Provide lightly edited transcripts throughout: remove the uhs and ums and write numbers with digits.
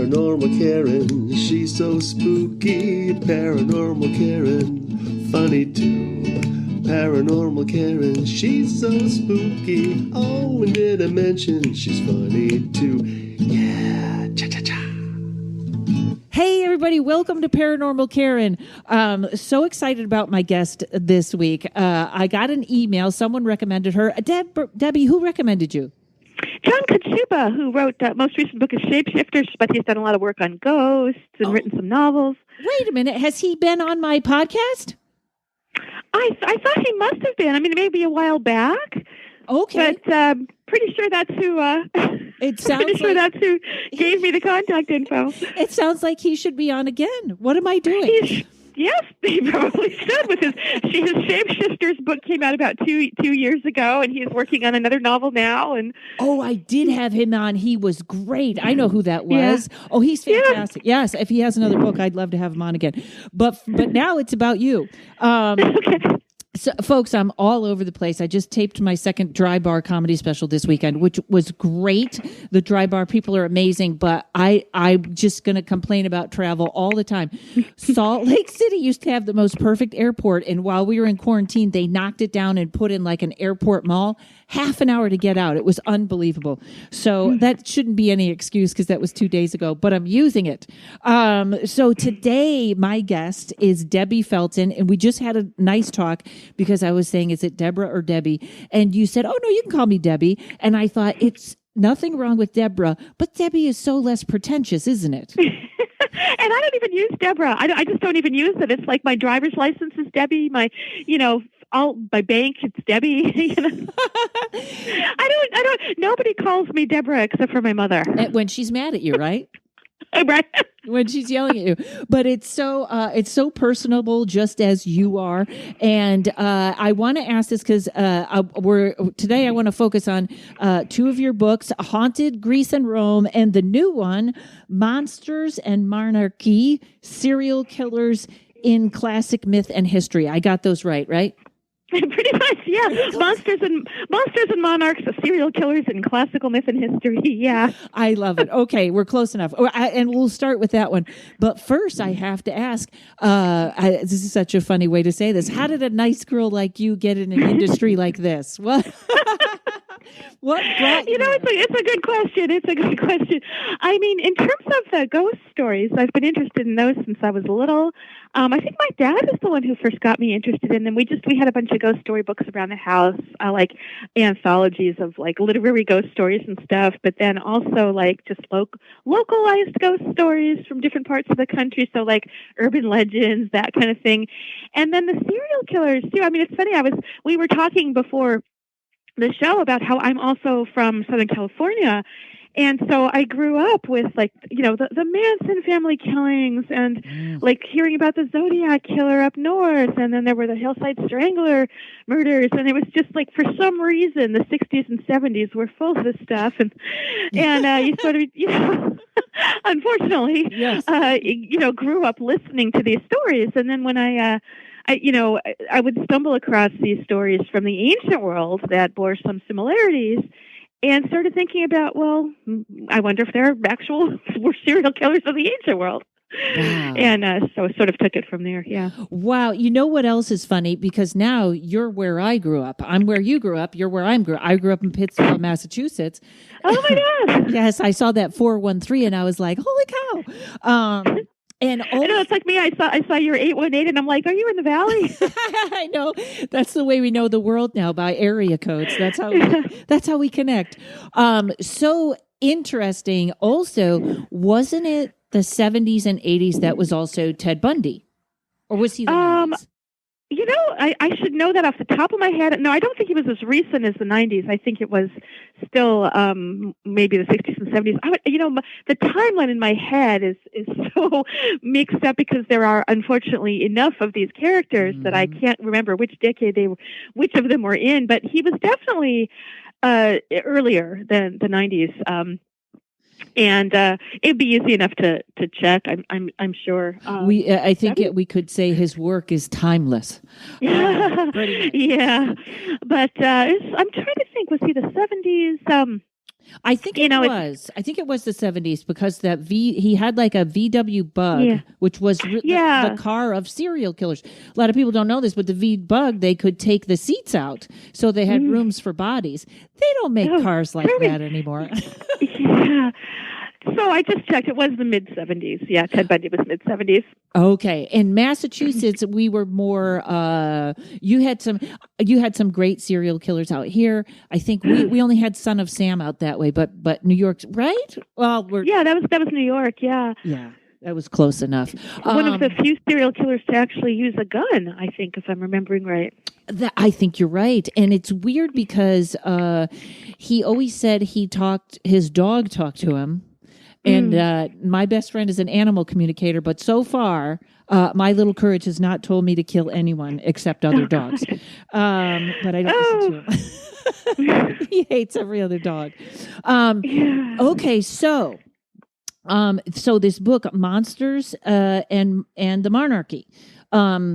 Paranormal Karen, she's so spooky. Paranormal Karen, funny too. Paranormal Karen, she's so spooky. Oh, and did I mention she's funny too? Yeah, cha-cha-cha. Hey, everybody. Welcome to Paranormal Karen. So excited about my guest this week. I got an email. Someone recommended her. Debbie, who recommended you? John Kachuba, who wrote the most recent book is Shapeshifters, but he's done a lot of work on ghosts and written some novels. Wait a minute. Has he been on my podcast? I thought he must have been. I mean, maybe a while back. Okay. But pretty sure that's who. That's who gave me the contact info. It sounds like he should be on again. What am I doing? Yes, he probably should. With his Shapeshifters book came out about two years ago, and he's working on another novel now. And I did have him on. He was great. I know who that was. Yeah. Oh, he's fantastic. Yeah. Yes, if he has another book, I'd love to have him on again. But now it's about you. Okay. So, folks, I'm all over the place. I just taped my second Dry Bar comedy special this weekend, which was great. The Dry Bar people are amazing, but I'm just going to complain about travel all the time. Salt Lake City used to have the most perfect airport, and while we were in quarantine, they knocked it down and put in like an airport mall. Half an hour to get out. It was unbelievable. So that shouldn't be any excuse because that was 2 days ago, but I'm using it. So today, my guest is Debbie Felton, and we just had a nice talk because I was saying, is it Deborah or Debbie? And you said, oh, no, you can call me Debbie. And I thought, it's nothing wrong with Deborah, but Debbie is so less pretentious, isn't it? And I don't even use Deborah. I just don't even use it. It's like my driver's license is Debbie. My bank, it's Debbie. I don't. Nobody calls me Deborah except for my mother. And when she's mad at you, right? Right. When she's yelling at you. But it's so personable, just as you are. And I want to ask this because today I want to focus on two of your books, Haunted Greece and Rome, and the new one, Monsters and Monarchy, Serial Killers in Classic Myth and History. I got those right? Pretty much, yeah. Monsters and Monarchs, Serial Killers in Classical Myth and History. Yeah, I love it. Okay, we're close enough, and we'll start with that one. But first, I have to ask. This is such a funny way to say this. How did a nice girl like you get in an industry like this? What? What brought you? It's a good question. It's a good question. I mean, in terms of the ghost stories, I've been interested in those since I was little. I think my dad is the one who first got me interested in them. We had a bunch of ghost story books around the house, like anthologies of like literary ghost stories and stuff, but then also like just localized ghost stories from different parts of the country. So like urban legends, that kind of thing. And then the serial killers too. I mean, it's funny. We were talking before the show about how I'm also from Southern California. And so I grew up with like, the Manson family killings and like hearing about the Zodiac killer up north. And then there were the Hillside Strangler murders. And it was just like, for some reason, the 60s and 70s were full of this stuff. And you sort of, unfortunately, yes. Grew up listening to these stories. And then when I would stumble across these stories from the ancient world that bore some similarities and started thinking about, well, I wonder if there were serial killers of the ancient world. Wow. And so I sort of took it from there, yeah. Wow. You know what else is funny? Because now you're where I grew up. I'm where you grew up. You're where I grew up in Pittsfield, Massachusetts. Oh, my God. Yes, I saw that 413 and I was like, holy cow. And I know it's like me. I saw your 818, and I'm like, "Are you in the valley?" I know. That's the way we know the world now, by area codes. That's how we connect. So interesting. Also, wasn't it the 70s and 80s that was also Ted Bundy, or was he the 90s? I should know that off the top of my head. No, I don't think he was as recent as the 90s. I think it was still maybe the 60s and 70s. The timeline in my head is so mixed up because there are, unfortunately, enough of these characters that I can't remember which decade which of them were in. But he was definitely earlier than the 90s. And it'd be easy enough to check. I'm sure. I think we could say his work is timeless. Yeah, but I'm trying to think. Was he the 70s? I think it was. I think it was the 70s because he had like a VW Bug, which was the car of serial killers. A lot of people don't know this, but the V Bug, they could take the seats out, so they had rooms for bodies. They don't make cars like that anymore. Yeah. So I just checked. It was the mid-70s. Yeah, Ted Bundy was mid-70s. Okay. In Massachusetts, we were more. You had some great serial killers out here. I think we only had Son of Sam out that way, but New York's right. Well, that was New York. Yeah. Yeah. That was close enough. One of the few serial killers to actually use a gun, I think, if I'm remembering right. I think you're right. And it's weird because he always said his dog talked to him. And my best friend is an animal communicator, but so far, my little courage has not told me to kill anyone except other dogs. But I don't listen to him. He hates every other dog. Okay, so this book, Monsters and the Monarchy. Where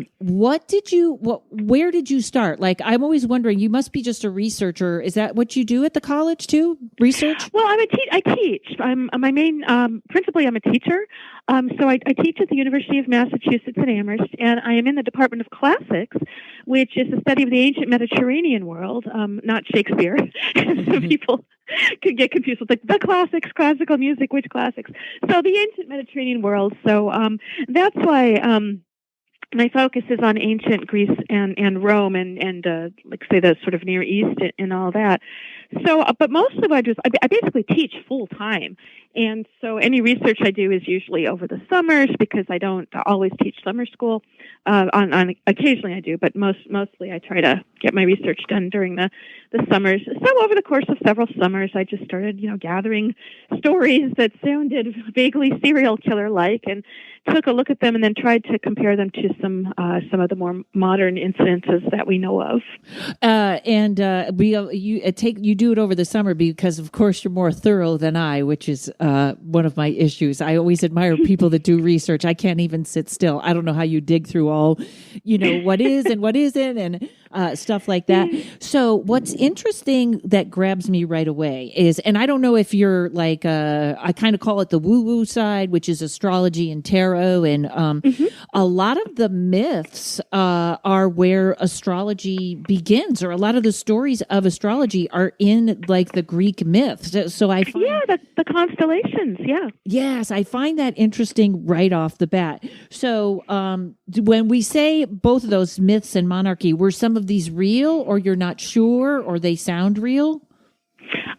did you start? Like, I'm always wondering, you must be just a researcher. Is that what you do at the college too? Research? Well, I teach. I'm my main, principally I'm a teacher. So I teach at the University of Massachusetts at Amherst, and I am in the Department of Classics, which is the study of the ancient Mediterranean world, not Shakespeare. So people could get confused with like the classics, classical music, which classics? So the ancient Mediterranean world. So that's why my focus is on ancient Greece and Rome and like say the sort of Near East and all that. So, but mostly what I do is I basically teach full time. And so any research I do is usually over the summers because I don't always teach summer school. On occasionally I do, but mostly I try to get my research done during the summers. So over the course of several summers, I just started, gathering stories that sounded vaguely serial killer like, and took a look at them and then tried to compare them to some of the more modern incidences that we know of. You do it over the summer because, of course, you're more thorough than I, which is one of my issues. I always admire people that do research. I can't even sit still. I don't know how you dig through all, what is and what isn't and stuff like that. So what's interesting that grabs me right away is, and I don't know if you're like, I kind of call it the woo-woo side, which is astrology and tarot. And a lot of the myths are where astrology begins, or a lot of the stories of astrology are in like the Greek myths. So I find, the constellations. Yeah. Yes, I find that interesting right off the bat. So when we say both of those, myths and monarchy, were some of these real, or you're not sure, or they sound real?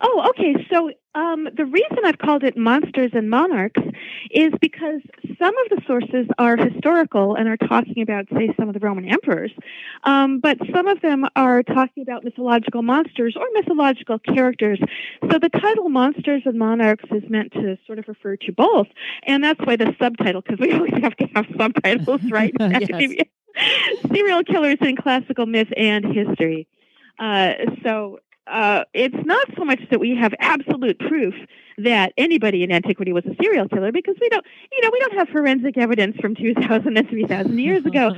Oh, okay. So the reason I've called it Monsters and Monarchs is because some of the sources are historical and are talking about, say, some of the Roman emperors, but some of them are talking about mythological monsters or mythological characters. So the title Monsters and Monarchs is meant to sort of refer to both, and that's why the subtitle, because we always have to have subtitles, right? Yes. Serial killers in classical myth and history. It's not so much that we have absolute proof that anybody in antiquity was a serial killer, because we don't have forensic evidence from 2,000 and 3,000 years ago.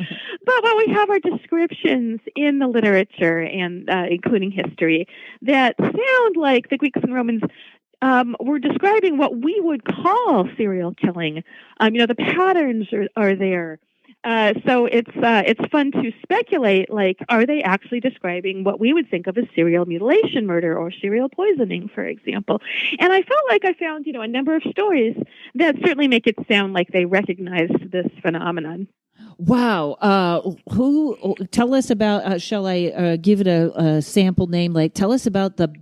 But what we have are descriptions in the literature and including history that sound like the Greeks and Romans were describing what we would call serial killing. The patterns are there. So it's fun to speculate, like, are they actually describing what we would think of as serial mutilation murder or serial poisoning, for example? And I felt like I found, a number of stories that certainly make it sound like they recognize this phenomenon. Wow. Tell us about, shall I give it a sample name? Like, tell us about the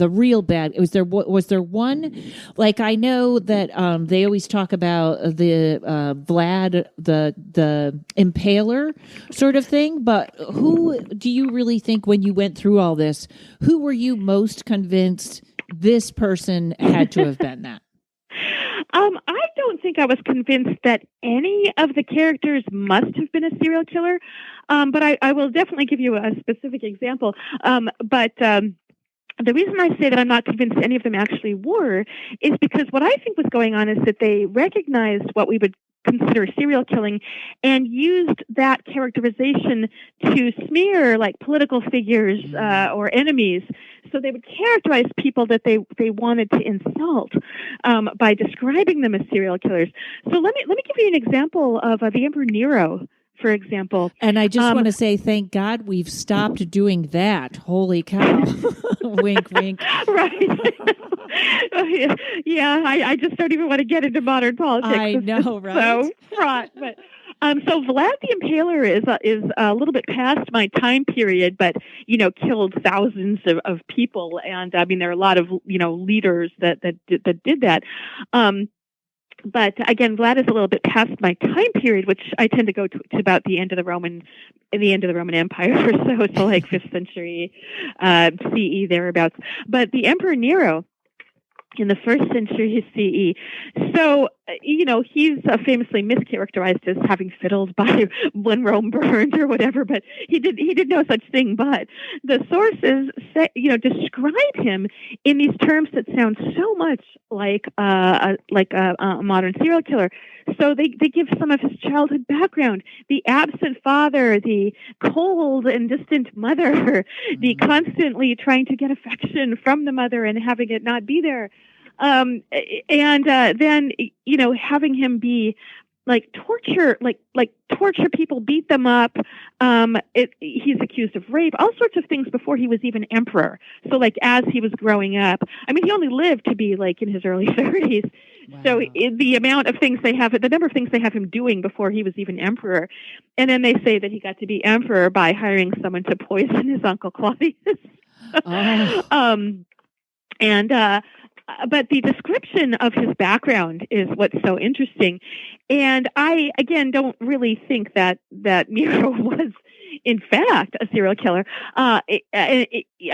real bad. Was there one? Like, I know that they always talk about the Vlad, the Impaler sort of thing, but who do you really think, when you went through all this, who were you most convinced this person had to have been that? I don't think I was convinced that any of the characters must have been a serial killer, but I will definitely give you a specific example. The reason I say that I'm not convinced any of them actually were is because what I think was going on is that they recognized what we would consider serial killing and used that characterization to smear like political figures or enemies. So they would characterize people that they wanted to insult by describing them as serial killers. So let me give you an example of the Emperor Nero, for example. And I just want to say, thank God we've stopped doing that. Holy cow. Wink, wink. Right. Yeah, I just don't even want to get into modern politics. I know, right? So fraught. But so Vlad the Impaler is a little bit past my time period, but killed thousands of people, and I mean there are a lot of leaders that did that. But again, Vlad is a little bit past my time period, which I tend to go to about the end of the Roman Empire or so like 5th century CE thereabouts. But the Emperor Nero in the 1st century CE. So, he's famously mischaracterized as having fiddled by when Rome burned or whatever, but he did no such thing. But the sources say, describe him in these terms that sound so much like a modern serial killer. So they give some of his childhood background: the absent father, the cold and distant mother, the constantly trying to get affection from the mother and having it not be there. And then, having him be like torture people, beat them up. He's accused of rape, all sorts of things before he was even emperor. So like as he was growing up, I mean, he only lived to be like in his early 30s. Wow. So the number of things they have him doing before he was even emperor. And then they say that he got to be emperor by hiring someone to poison his uncle Claudius. Oh. But the description of his background is what's so interesting. And I, again, don't really think that Nero was, in fact, a serial killer. I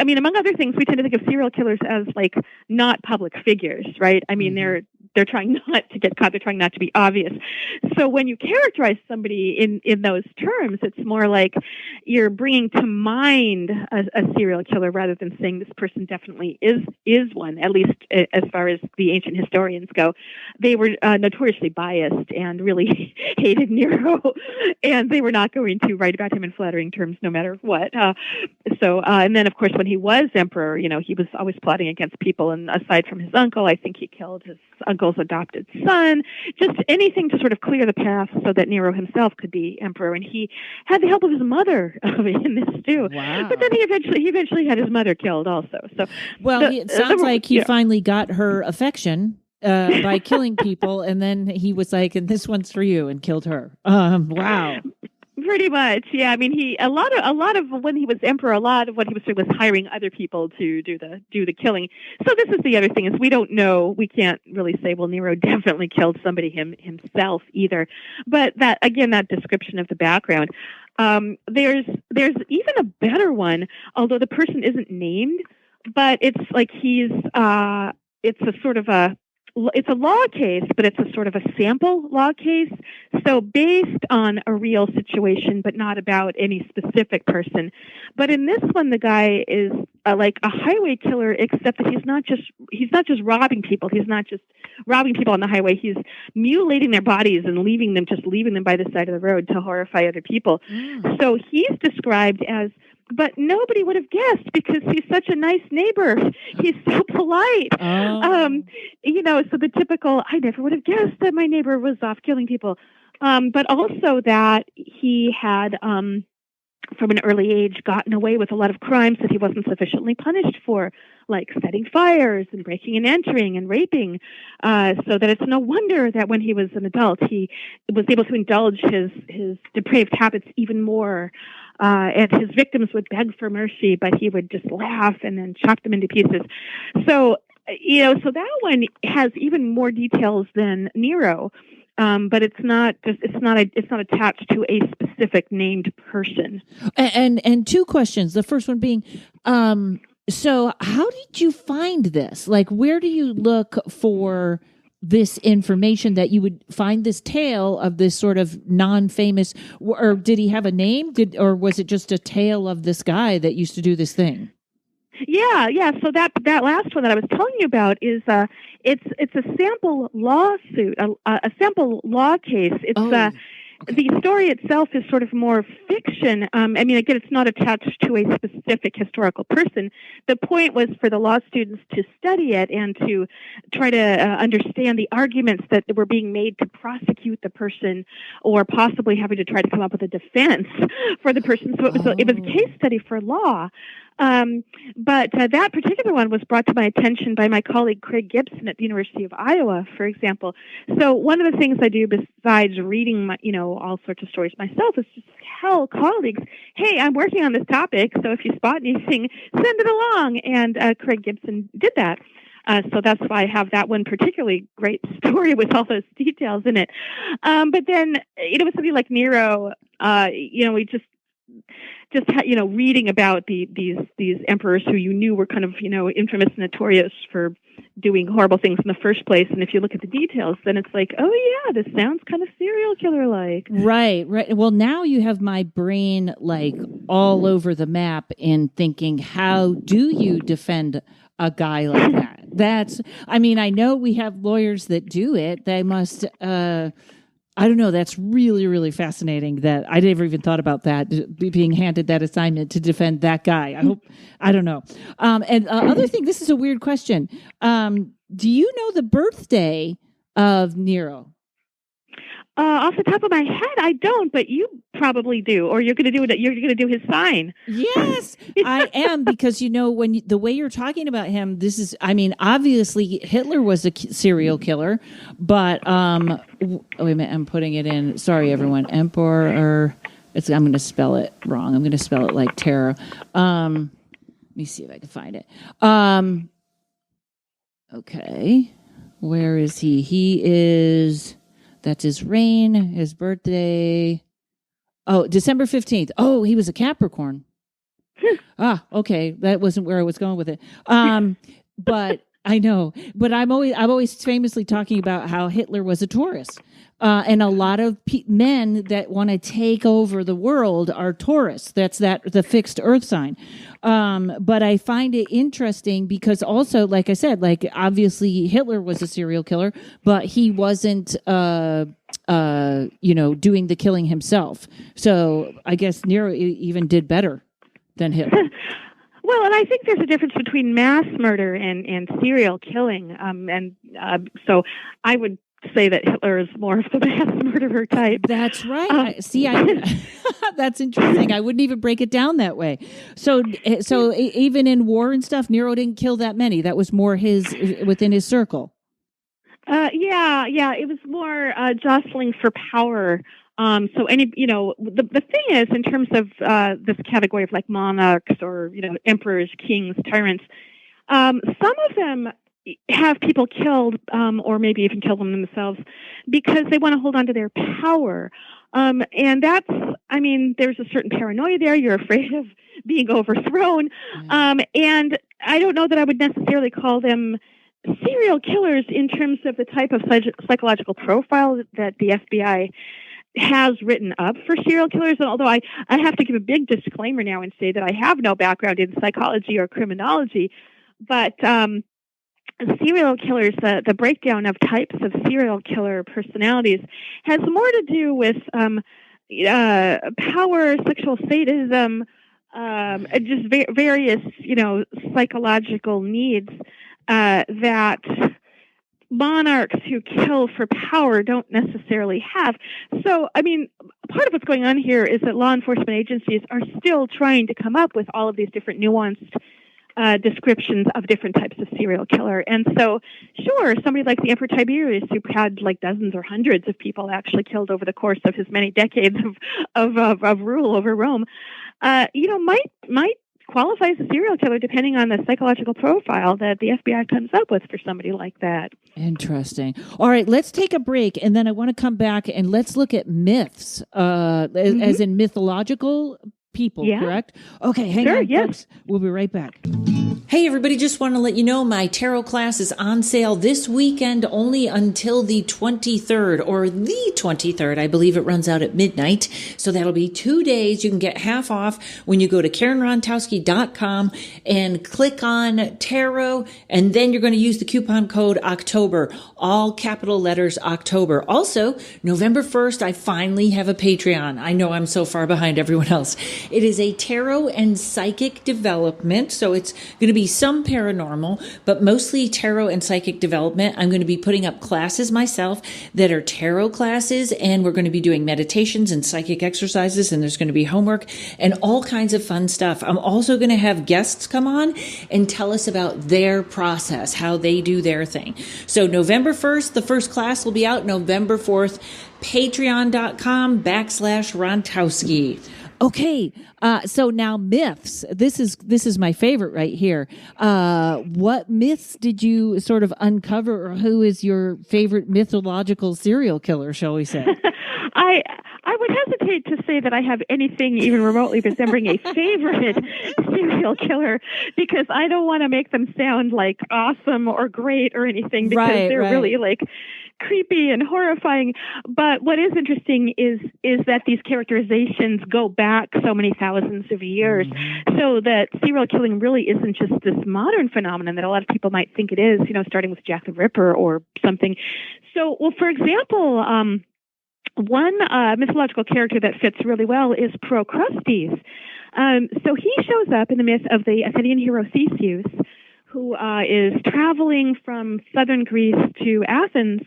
mean, among other things, we tend to think of serial killers as, like, not public figures, right? I mean, they're trying not to get caught. They're trying not to be obvious. So when you characterize somebody in those terms, it's more like you're bringing to mind a serial killer rather than saying this person definitely is one, at least as far as the ancient historians go. They were notoriously biased and really hated Nero, and they were not going to write about him in flattering terms no matter what. And then, of course, when he was emperor, he was always plotting against people, and aside from his uncle, I think he killed his uncle's adopted son, just anything to sort of clear the path so that Nero himself could be emperor. And he had the help of his mother in this too. Wow. But then he eventually had his mother killed also. So it sounds like he finally got her affection by killing people, and then he was like, "And this one's for you," and killed her. Wow. Pretty much, yeah. I mean, a lot of when he was emperor, a lot of what he was doing was hiring other people to do the killing. So this is the other thing, is we don't know. We can't really say, well, Nero definitely killed somebody himself either. But that description of the background. There's even a better one, although the person isn't named, but it's like it's a law case, but it's a sort of a sample law case. So based on a real situation, but not about any specific person. But in this one, the guy is like a highway killer, except that he's not just robbing people. He's not just robbing people on the highway. He's mutilating their bodies and leaving them by the side of the road to horrify other people. So he's described as, but nobody would have guessed because he's such a nice neighbor. He's so polite. So the typical, I never would have guessed that my neighbor was off killing people. But also that he had, from an early age, gotten away with a lot of crimes that he wasn't sufficiently punished for, like setting fires and breaking and entering and raping. So that it's no wonder that when he was an adult, he was able to indulge his depraved habits even more. And his victims would beg for mercy, but he would just laugh and then chop them into pieces. So, so that one has even more details than Nero. But it's not attached to a specific named person. And two questions. The first one being, so how did you find this? Like, where do you look for this information that you would find this tale of this sort of non-famous, or did he have a name? Or was it just a tale of this guy that used to do this thing? Yeah. So that last one that I was telling you about is it's a sample lawsuit, a sample law case. It's The story itself is sort of more fiction. I mean, again, it's not attached to a specific historical person. The point was for the law students to study it and to try to understand the arguments that were being made to prosecute the person, or possibly having to try to come up with a defense for the person. So it was a case study for law. But that particular one was brought to my attention by my colleague Craig Gibson at the University of Iowa, for example. So one of the things I do besides reading, all sorts of stories myself is just tell colleagues, hey, I'm working on this topic, so if you spot anything, send it along. And Craig Gibson did that. So that's why I have that one particularly great story with all those details in it. But then, with something like Nero, we just reading about these emperors who you knew were kind of, infamous and notorious for doing horrible things in the first place. And if you look at the details, then it's like, oh yeah, this sounds kind of serial killer-like. Right. Well, now you have my brain like all over the map in thinking, how do you defend a guy like that? I know we have lawyers that do it. They must, I don't know. That's really, really fascinating that I never even thought about that, being handed that assignment to defend that guy. I don't know. And other thing, this is a weird question. Do you know the birthday of Nero? Off the top of my head, I don't, but you probably do, or you're going to do it. You're going to do his sign. Yes, I am, because the way you're talking about him, this is. Obviously Hitler was a serial killer, but wait a minute, I'm putting it in. Sorry, everyone. Emperor. I'm going to spell it wrong. I'm going to spell it like terror. Let me see if I can find it. Okay, where is he? He is. That's his reign, his birthday. Oh, December 15th. Oh, he was a Capricorn. Okay. That wasn't where I was going with it. But I know. But I'm always famously talking about how Hitler was a Taurus. And a lot of men that want to take over the world are Taurus. That's the fixed earth sign. But I find it interesting because also, like I said, obviously Hitler was a serial killer, but he wasn't, doing the killing himself. So I guess Nero even did better than Hitler. Well, and I think there's a difference between mass murder and serial killing. So I would say that Hitler is more of the mass murderer type. That's right. That's interesting. I wouldn't even break it down that way. So even in war and stuff, Nero didn't kill that many. That was more within his circle. Yeah. It was more jostling for power. So the thing is, in terms of this category of like monarchs or emperors, kings, tyrants, some of them have people killed, or maybe even kill them themselves, because they want to hold on to their power. And that's, there's a certain paranoia there. You're afraid of being overthrown. And I don't know that I would necessarily call them serial killers in terms of the type of psychological profile that the FBI has written up for serial killers. And although I have to give a big disclaimer now and say that I have no background in psychology or criminology, but serial killers, the breakdown of types of serial killer personalities has more to do with power, sexual sadism, just various, psychological needs that monarchs who kill for power don't necessarily have. So, part of what's going on here is that law enforcement agencies are still trying to come up with all of these different nuanced descriptions of different types of serial killer. And so, sure, somebody like the Emperor Tiberius, who had like dozens or hundreds of people actually killed over the course of his many decades of rule over Rome, might qualify as a serial killer depending on the psychological profile that the FBI comes up with for somebody like that. Interesting. All right, let's take a break, and then I want to come back and let's look at myths, as in mythological people, correct? Okay, hang on, yes. folks. We'll be right back. Hey, everybody, just want to let you know my tarot class is on sale this weekend only until the 23rd, or the 23rd. I believe it runs out at midnight. So that'll be 2 days. You can get half off when you go to karenrontowski.com and click on tarot. And then you're going to use the coupon code October, all capital letters October. Also, November 1st, I finally have a Patreon. I know I'm so far behind everyone else. It is a tarot and psychic development. So it's going to be some paranormal, but mostly tarot and psychic development. I'm going to be putting up classes myself that are tarot classes, and we're going to be doing meditations and psychic exercises, and there's going to be homework and all kinds of fun stuff. I'm also going to have guests come on and tell us about their process, how they do their thing. So November 1st, the first class will be out. November 4th, patreon.com/Rontowski. Okay, so now myths. This is my favorite right here. What myths did you sort of uncover, or who is your favorite mythological serial killer, shall we say? I would hesitate to say that I have anything even remotely resembling a favorite serial killer, because I don't want to make them sound like awesome or great or anything, because they're really like creepy and horrifying. But what is interesting is that these characterizations go back so many thousands of years, so that serial killing really isn't just this modern phenomenon that a lot of people might think it is, starting with Jack the Ripper or something. So, well, for example, one mythological character that fits really well is Procrustes. So he shows up in the myth of the Athenian hero Theseus, who is traveling from southern Greece to Athens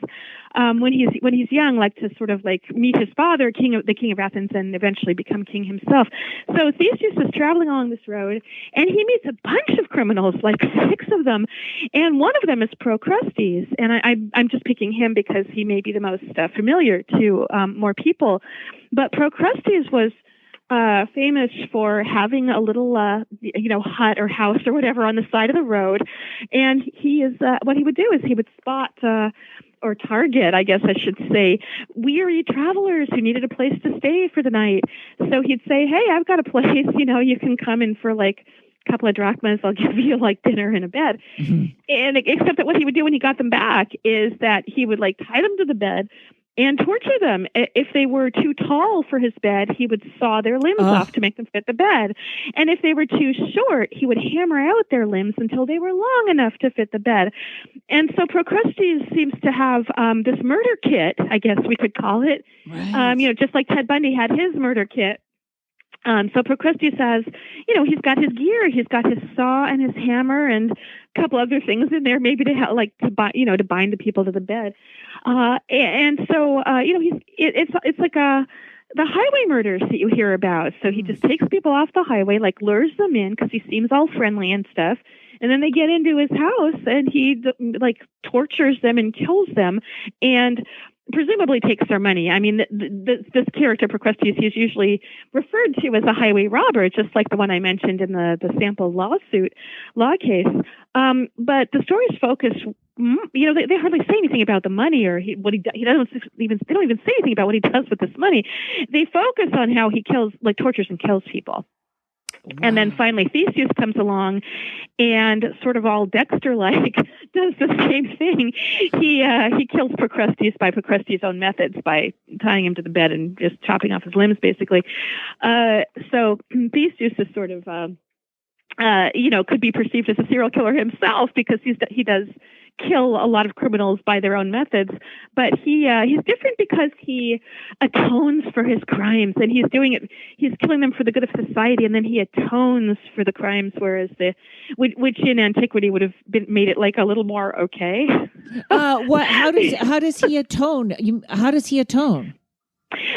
when he's young, like to sort of like meet his father, the king of Athens, and eventually become king himself. So Theseus is traveling along this road, and he meets a bunch of criminals, like 6 of them, and one of them is Procrustes. And I'm just picking him because he may be the most familiar to more people. But Procrustes was famous for having a little, hut or house or whatever on the side of the road. And he is, what he would do is he would spot, or target, I guess I should say, weary travelers who needed a place to stay for the night. So he'd say, hey, I've got a place, you can come in for like a couple of drachmas. I'll give you like dinner and a bed. Mm-hmm. And except that what he would do when he got them back is that he would like tie them to the bed and torture them. If they were too tall for his bed, he would saw their limbs off to make them fit the bed. And if they were too short, he would hammer out their limbs until they were long enough to fit the bed. And so Procrustes seems to have this murder kit, I guess we could call it, right. Just like Ted Bundy had his murder kit. So Procrustes has, he's got his gear, he's got his saw and his hammer and a couple other things in there, maybe to to bind the people to the bed. And so, it's like the highway murders that you hear about. So he just takes people off the highway, like lures them in because he seems all friendly and stuff. And then they get into his house and he like tortures them and kills them and presumably takes their money. I mean, this character, Procrustes, is usually referred to as a highway robber, just like the one I mentioned in the sample law case. But the stories focus, they hardly say anything about the money or they don't even say anything about what he does with this money. They focus on how he tortures and kills people. Wow. And then finally Theseus comes along and sort of all Dexter-like does the same thing. He kills Procrustes by Procrustes' own methods, by tying him to the bed and just chopping off his limbs, basically. So Theseus is sort of, could be perceived as a serial killer himself because he does kill a lot of criminals by their own methods, but he's different because he atones for his crimes, and he's killing them for the good of society, and then he atones for the crimes, whereas which in antiquity would have made it like a little more okay. How does he atone? How does he atone?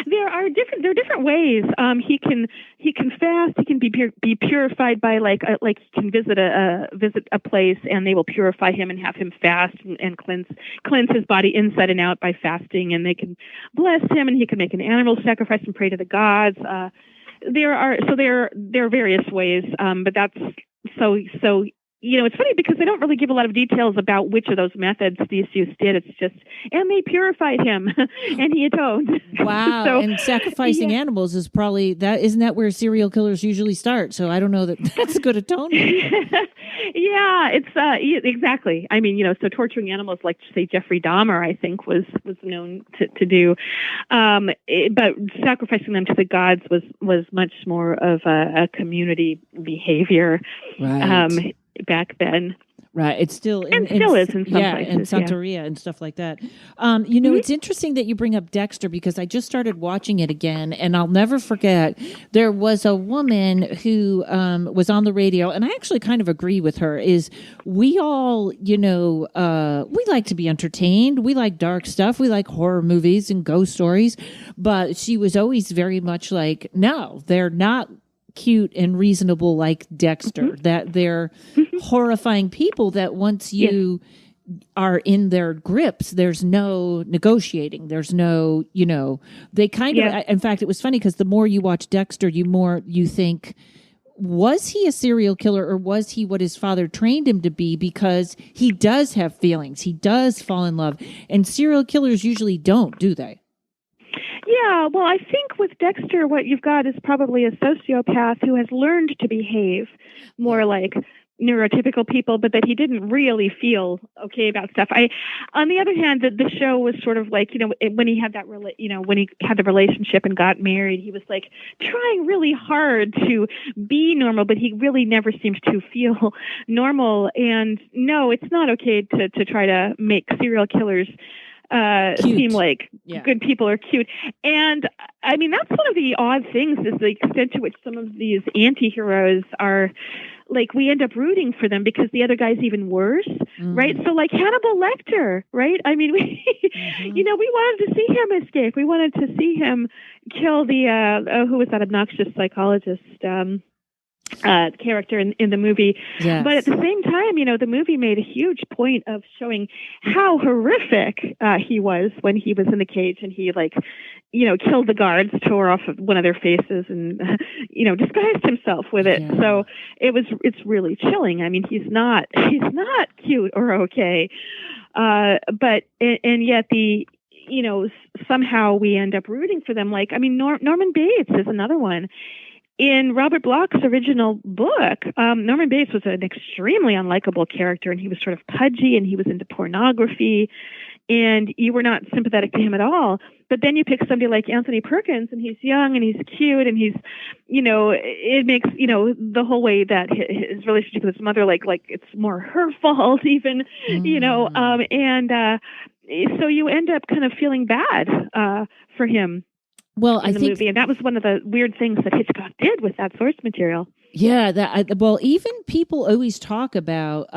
There are different ways. He can fast. He can be purified by like he can visit a place and they will purify him and have him fast and cleanse his body inside and out by fasting, and they can bless him and he can make an animal sacrifice and pray to the gods. There are various ways, but that's so it's funny because they don't really give a lot of details about which of those methods these youths did. It's just, and they purified him and he atoned. Wow. So, and sacrificing animals is probably isn't that where serial killers usually start? So I don't know that that's good atonement. Yeah, it's exactly. I mean, so torturing animals, like say Jeffrey Dahmer, I think was known to do, but sacrificing them to the gods was much more of a community behavior. Right. Back then. Right. It's still is in some places. And Santeria and stuff like that. It's interesting that you bring up Dexter because I just started watching it again, and I'll never forget. There was a woman who was on the radio, and I actually kind of agree with her. Is we all, we like to be entertained. We like dark stuff. We like horror movies and ghost stories. But she was always very much like, no, they're not cute and reasonable like Dexter, that they're horrifying people that once you are in their grips, there's no negotiating. There's no, they kind of, in fact, it was funny because the more you watch Dexter, you think, was he a serial killer or was he what his father trained him to be? Because he does have feelings. He does fall in love. And serial killers usually don't, do they? Yeah, well, I think with Dexter, what you've got is probably a sociopath who has learned to behave more like neurotypical people, but that he didn't really feel okay about stuff. On the other hand, the show was sort of like, when he had that, when he had the relationship and got married, he was like trying really hard to be normal, but he really never seemed to feel normal. And no, it's not okay to try to make serial killers seem like good people are cute. And I mean, that's one of the odd things is the extent to which some of these anti-heroes are like, we end up rooting for them because the other guy's even worse, right? So like Hannibal Lecter, right? I mean, we wanted to see him escape. We wanted to see him kill the, who was that obnoxious psychologist, character in the movie. Yes. But at the same time, the movie made a huge point of showing how horrific he was when he was in the cage and he killed the guards, tore off one of their faces and, disguised himself with it. Yeah. So it's really chilling. I mean, he's not cute or okay. But yet somehow we end up rooting for them. Like, I mean, Norman Bates is another one. In Robert Bloch's original book, Norman Bates was an extremely unlikable character, and he was sort of pudgy, and he was into pornography, and you were not sympathetic to him at all. But then you pick somebody like Anthony Perkins, and he's young, and he's cute, and he's, it makes, the whole way that his relationship with his mother, like it's more her fault even, so you end up kind of feeling bad for him. Well, I think movie, and that was one of the weird things that Hitchcock did with that source material. Yeah, even people always talk about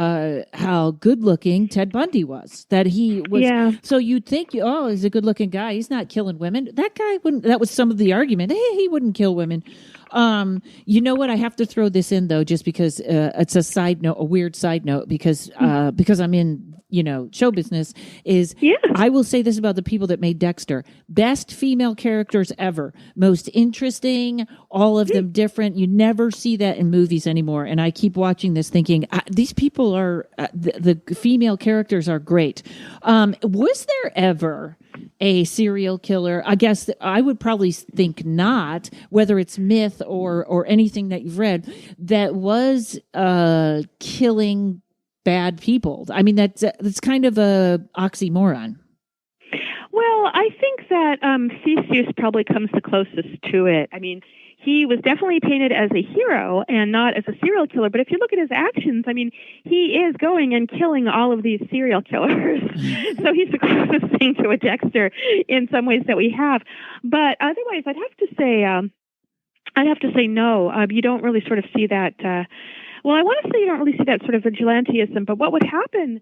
how good-looking Ted Bundy was. That he was. Yeah. So you'd think, he's a good-looking guy. He's not killing women. That guy wouldn't. That was some of the argument. Hey, he wouldn't kill women. You know what? I have to throw this in though, just because it's a side note, a weird side note, because I'm in show business. I will say this about the people that made Dexter: best female characters ever, most interesting, all of them different. You never see that in movies anymore. And I keep watching this, thinking these people are the female characters are great. Was there ever a serial killer? I guess I would probably think not, whether it's myth or anything that you've read, that was killing bad people. I mean, that's kind of a oxymoron. Well, I think that Theseus probably comes the closest to it. I mean, he was definitely painted as a hero and not as a serial killer. But if you look at his actions, I mean, he is going and killing all of these serial killers. So he's the closest thing to a Dexter in some ways that we have. But otherwise, I'd have to say no. You don't really sort of see that. Well, I want to say you don't really see that sort of vigilantism. But what would happen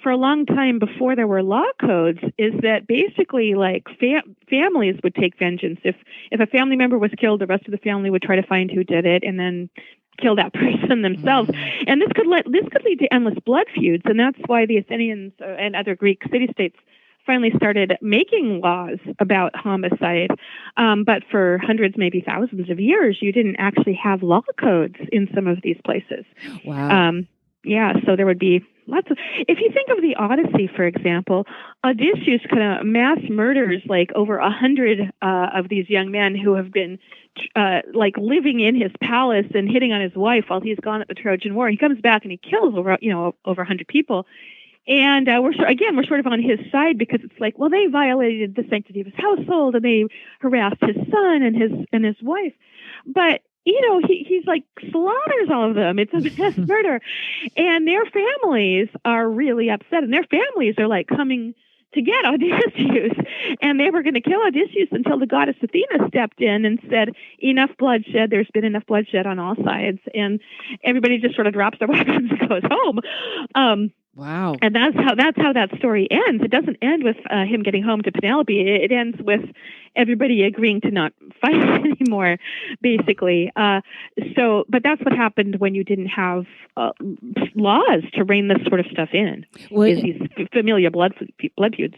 for a long time before there were law codes is that basically like families would take vengeance. If a family member was killed, the rest of the family would try to find who did it and then kill that person themselves. And this could lead to endless blood feuds. And that's why the Athenians and other Greek city-states finally started making laws about homicide. But for hundreds, maybe thousands of years, you didn't actually have law codes in some of these places. Wow. yeah, so there would be lots of. If you think of the Odyssey, for example, Odysseus kind of mass murders like over 100 of these young men who have been like living in his palace and hitting on his wife while he's gone at the Trojan War. He comes back and he kills over 100 people. And we're sort of on his side because it's like, well, they violated the sanctity of his household and they harassed his son and his wife, but he's like slaughters all of them. It's a mass murder, and their families are really upset, and their families are like coming to get Odysseus, and they were going to kill Odysseus until the goddess Athena stepped in and said, "Enough bloodshed. There's been enough bloodshed on all sides," and everybody just sort of drops their weapons and goes home. Wow. And that's how that story ends. It doesn't end with him getting home to Penelope. It ends with everybody agreeing to not fight anymore, basically. But that's what happened when you didn't have laws to rein this sort of stuff in. These familiar blood feuds.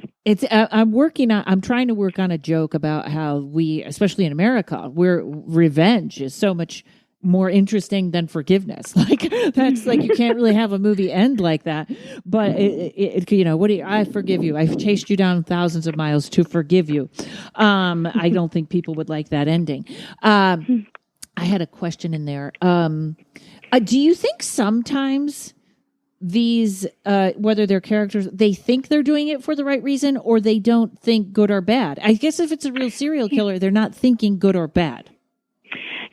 I'm trying to work on a joke about how we, especially in America, where revenge is so much more interesting than forgiveness. Like that's like, you can't really have a movie end like that, but I forgive you. I've chased you down thousands of miles to forgive you. I don't think people would like that ending. I had a question in there. Do you think sometimes these, whether they're characters, they think they're doing it for the right reason or they don't think good or bad? I guess if it's a real serial killer, they're not thinking good or bad.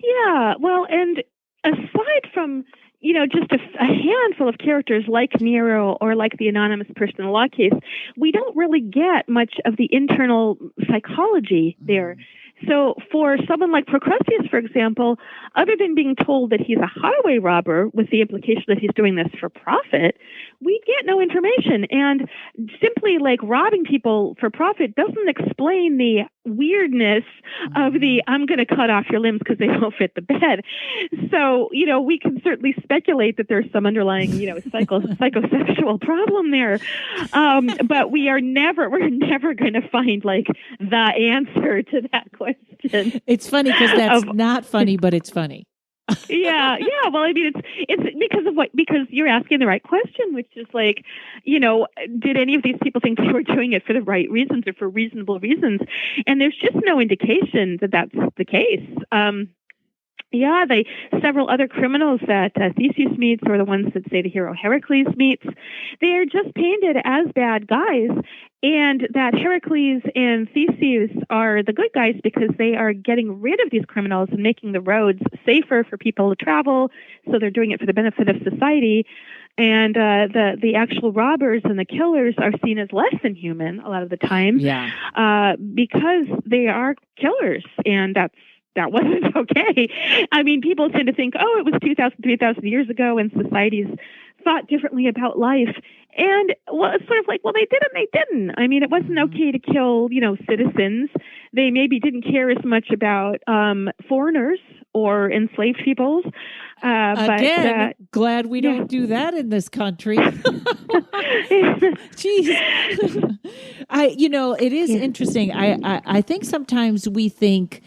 Yeah, well, and aside from, just a handful of characters like Nero or like the anonymous person in the law case, we don't really get much of the internal psychology there. So for someone like Procrustes, for example, other than being told that he's a highway robber with the implication that he's doing this for profit, we get no information. And simply like robbing people for profit doesn't explain the weirdness of the I'm going to cut off your limbs because they don't fit the bed. So, we can certainly speculate that there's some underlying, psychosexual problem there. But we're never going to find like the answer to that question. It's funny because that's not funny, but it's funny. Yeah. Well, I mean, it's because you're asking the right question, which is like, did any of these people think they were doing it for the right reasons or for reasonable reasons? And there's just no indication that that's the case. Several other criminals that Theseus meets, or the ones that say the hero Heracles meets, they're just painted as bad guys, and that Heracles and Theseus are the good guys because they are getting rid of these criminals and making the roads safer for people to travel, so they're doing it for the benefit of society. And the actual robbers and the killers are seen as less than human a lot of the time, because they are killers, and that wasn't okay. I mean, people tend to think, it was 2,000, 3,000 years ago and societies thought differently about life. And, well, it's sort of like, well, they didn't. I mean, it wasn't okay to kill, citizens. They maybe didn't care as much about foreigners or enslaved peoples. Again, glad we don't do that in this country. Jeez. It is interesting. I think sometimes we think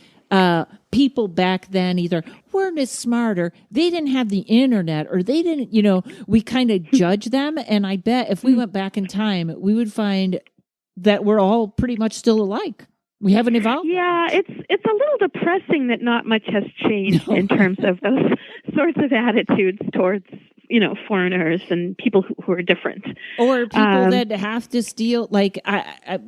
people back then either weren't as smart or they didn't have the internet or they didn't, we kind of judge them. And I bet if we went back in time, we would find that we're all pretty much still alike. We haven't evolved. Yeah, it's a little depressing that not much has changed in terms of those sorts of attitudes towards foreigners and people who are different, or people that have to steal. Like I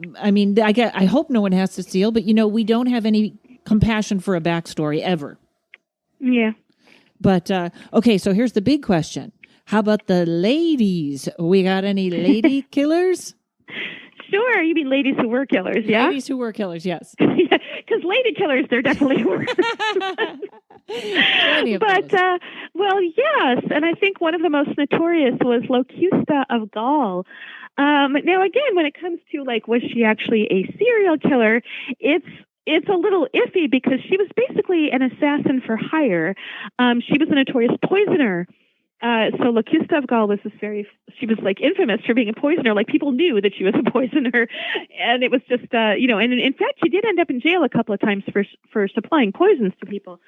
hope no one has to steal, but we don't have any compassion for a backstory ever. Yeah. But okay, so here's the big question: how about the ladies? We got any lady killers? Sure, you mean ladies who were killers, yeah? Ladies who were killers, yes. Because lady killers, there definitely were. But, well, yes, and I think one of the most notorious was Locusta of Gaul. Now, again, when it comes to, like, was she actually a serial killer, it's a little iffy because she was basically an assassin for hire. She was a notorious poisoner. So Locusta of Gaul was she was like infamous for being a poisoner. Like people knew that she was a poisoner, and it was just, and in fact, she did end up in jail a couple of times for supplying poisons to people.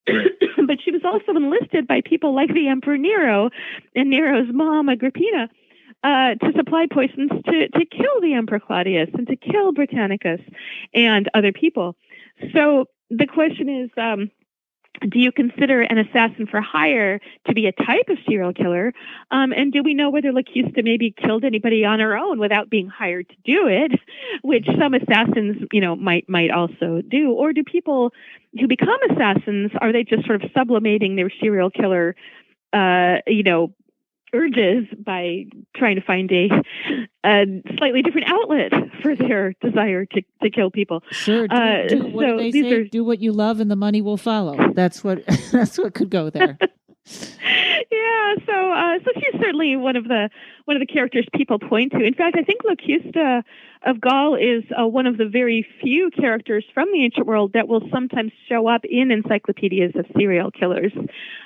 but she was also enlisted by people like the Emperor Nero and Nero's mom, Agrippina, to supply poisons to kill the Emperor Claudius and to kill Britannicus and other people. So the question is, do you consider an assassin for hire to be a type of serial killer? And do we know whether Locusta maybe killed anybody on her own without being hired to do it, which some assassins, might also do? Or do people who become assassins, are they just sort of sublimating their serial killer, urges by trying to find a slightly different outlet for their desire to kill people? Sure. What do they say? Do what you love and the money will follow. That's what could go there. Yeah. So she's certainly one of the characters people point to. In fact, I think Locusta of Gaul is one of the very few characters from the ancient world that will sometimes show up in encyclopedias of serial killers,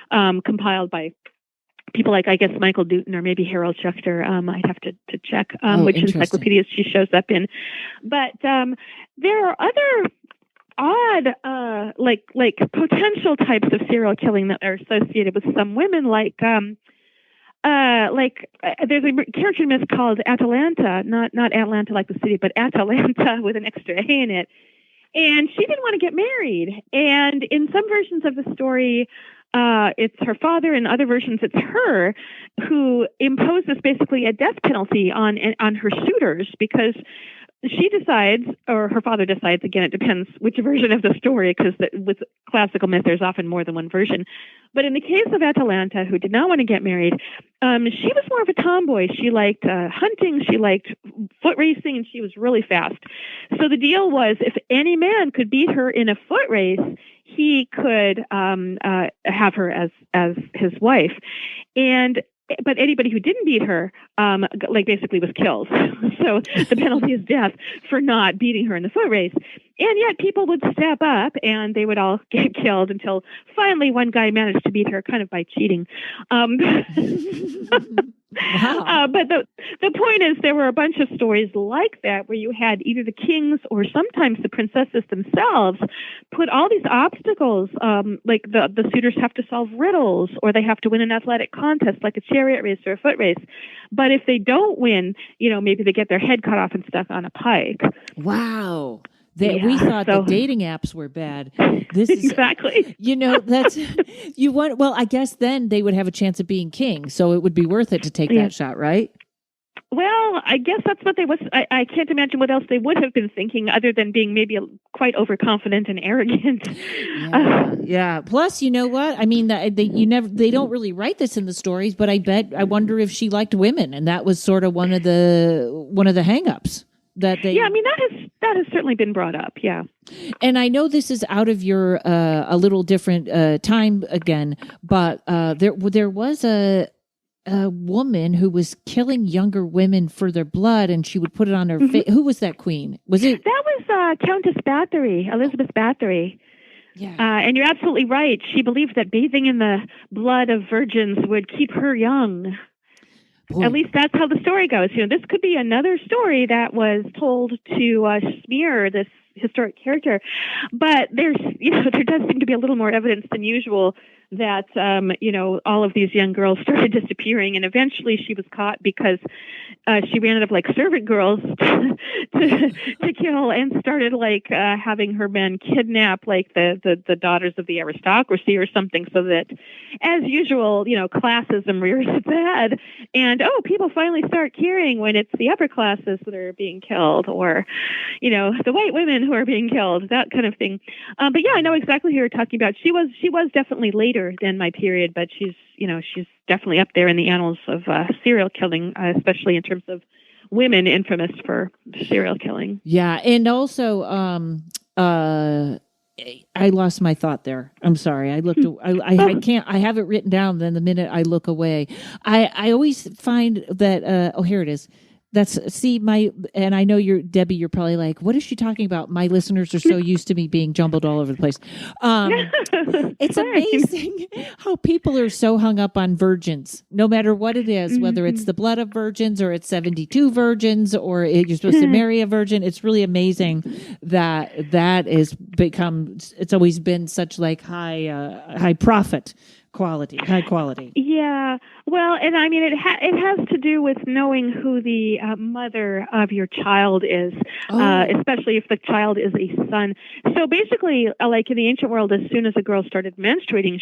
compiled by people like, I guess, Michael Newton or maybe Harold Schechter. I'd have to check which encyclopedias she shows up in. But there are other odd, like potential types of serial killing that are associated with some women, like there's a character myth called Atalanta, not Atlanta like the city, but Atalanta with an extra A in it. And she didn't want to get married. And in some versions of the story, it's her father. In other versions, it's her who imposes basically a death penalty on her suitors, because she decides, or her father decides, again, it depends which version of the story, because with classical myth, there's often more than one version. But in the case of Atalanta, who did not want to get married, she was more of a tomboy. She liked hunting, she liked foot racing, and she was really fast. So the deal was, if any man could beat her in a foot race, he could have her as his wife. But anybody who didn't beat her, basically was killed. So the penalty is death for not beating her in the foot race. And yet people would step up and they would all get killed until finally one guy managed to beat her kind of by cheating. Wow. But the point is, there were a bunch of stories like that where you had either the kings or sometimes the princesses themselves put all these obstacles, like the suitors have to solve riddles, or they have to win an athletic contest like a chariot race or a foot race. But if they don't win, maybe they get their head cut off and stuck on a pike. Wow. We thought the dating apps were bad. This is exactly. That's you want. Well, I guess then they would have a chance of being king, so it would be worth it to take that shot, right? Well, I guess that's what they was. I can't imagine what else they would have been thinking, other than being maybe quite overconfident and arrogant. Yeah. Plus, you know what? I mean, they don't really write this in the stories, but I wonder if she liked women, and that was sort of one of the hang-ups. That has certainly been brought up. Yeah. And I know this is out of your a little different time again, but there was a woman who was killing younger women for their blood, and she would put it on her face. Who was that queen? Was it? That was Countess Bathory, Elizabeth Bathory. Yeah. And you're absolutely right. She believed that bathing in the blood of virgins would keep her young. Boy. At least that's how the story goes. This could be another story that was told to smear this historic character. But there does seem to be a little more evidence than usual that, all of these young girls started disappearing. And eventually she was caught because she ran out of servant girls to kill, and started having her men kidnap the daughters of the aristocracy or something, so that, as usual, classism rears its head. And people finally start caring when it's the upper classes that are being killed, or the white women who are being killed, that kind of thing. But yeah, I know exactly who you're talking about. She was definitely later than my period, but she's definitely up there in the annals of serial killing, especially in terms of women infamous for serial killing. Yeah, and also I lost my thought there. I'm sorry. I looked. I can't. I have it written down. Then the minute I look away, I always find that. Here it is. And I know Debbie, you're probably like, what is she talking about? My listeners are so used to me being jumbled all over the place. It's amazing how people are so hung up on virgins, no matter what it is, whether it's the blood of virgins or it's 72 virgins or you're supposed to marry a virgin. It's really amazing that is it's always been such like high profit quality, high quality. Yeah. Well, and I mean, it has to do with knowing who the mother of your child is, especially if the child is a son. So basically, like in the ancient world, as soon as a girl started menstruating,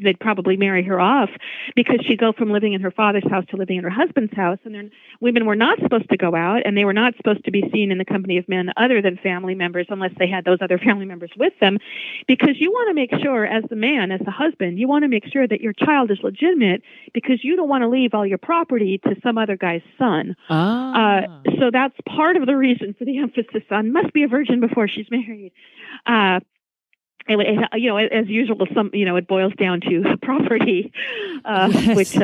they'd probably marry her off because she'd go from living in her father's house to living in her husband's house. And then women were not supposed to go out, and they were not supposed to be seen in the company of men other than family members unless they had those other family members with them, because you want to make sure, as the man, as the husband, you want to make sure that your child is legitimate, because you don't want to leave all your property to some other guy's son. So that's part of the reason for the emphasis on must be a virgin before she's married. As usual, it boils down to property, Yes. which,